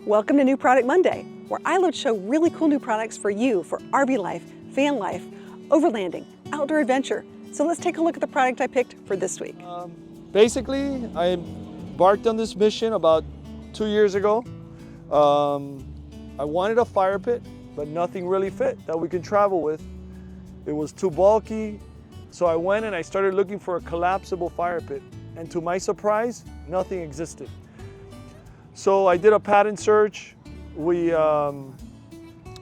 Welcome to New Product Monday, where I load show really cool new products for you for RV life, van life, overlanding, outdoor adventure. So let's take a look at the product I picked for this week. Basically, I embarked on this mission about 2 years ago. I wanted a fire pit, but nothing really fit that we can travel with. It was too bulky, so I went and I started looking for a collapsible fire pit. And to my surprise, nothing existed. So I did a patent search. We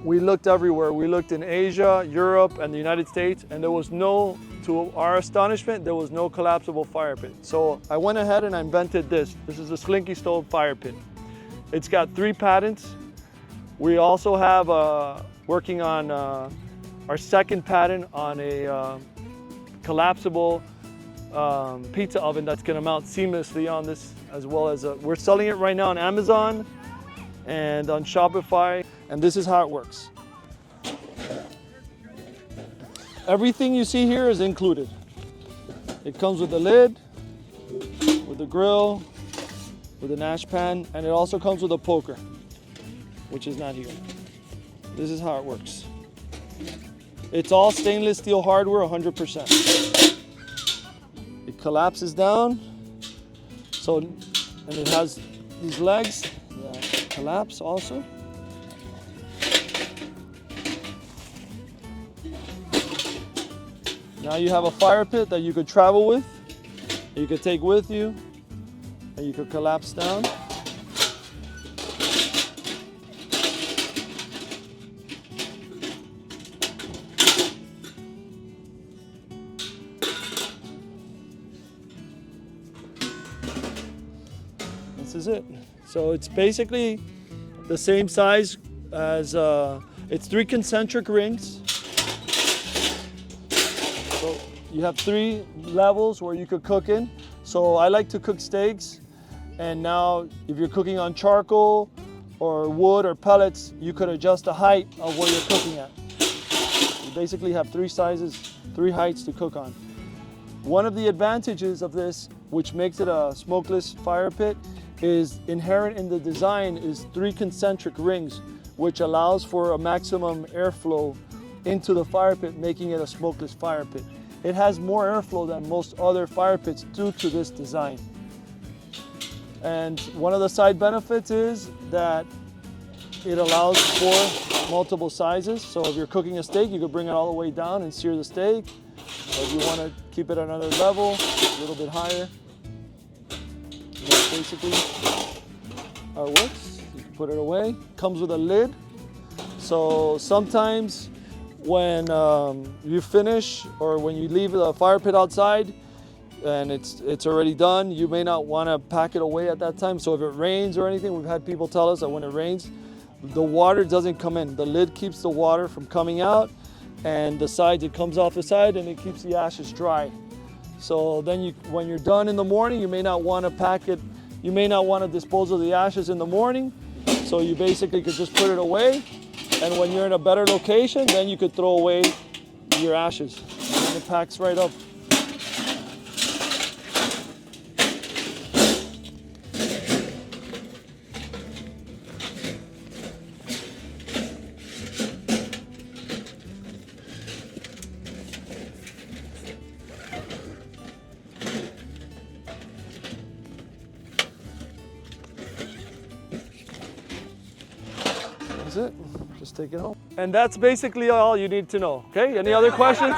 looked everywhere. We looked in Asia, Europe, and the United States, and there was no, to our astonishment, there was no collapsible fire pit. So I went ahead and I invented this. This is a Slinky Stove fire pit. It's got 3 patents. We also have working on our second patent on a collapsible pizza oven that's going to mount seamlessly on this, as well as we're selling it right now on Amazon and on Shopify. And this is how it works. Everything you see here is included. It comes with a lid, with a grill, with an ash pan, and it also comes with a poker, which is not here. This is how it works. It's all stainless steel hardware, 100%. It collapses down, so, and it has these legs that collapse also. Now you have a fire pit that you could travel with, you could take with you, and you could collapse down. This is it. So it's basically the same size as, it's 3 concentric rings. So you have 3 levels where you could cook in. So I like to cook steaks, and now if you're cooking on charcoal or wood or pellets, you could adjust the height of where you're cooking at. You basically have 3 sizes, 3 heights to cook on. One of the advantages of this, which makes it a smokeless fire pit, is inherent in the design is 3 concentric rings, which allows for a maximum airflow into the fire pit, making it a smokeless fire pit. It has more airflow than most other fire pits due to this design. And one of the side benefits is that it allows for multiple sizes. So if you're cooking a steak, you could bring it all the way down and sear the steak. Or if you want to keep it at another level, a little bit higher. That's basically how it works. You can put it away. Comes with a lid. So sometimes when you finish or when you leave the fire pit outside and it's already done, you may not want to pack it away at that time. So if it rains or anything, we've had people tell us that when it rains, the water doesn't come in. The lid keeps the water from coming out, and the sides, it comes off the side and it keeps the ashes dry. So then when you're done in the morning, you may not want to pack it, you may not want to dispose of the ashes in the morning. So you basically could just put it away. And when you're in a better location, then you could throw away your ashes. And it packs right up. That's it. Just take it home. And that's basically all you need to know. Okay, any other questions?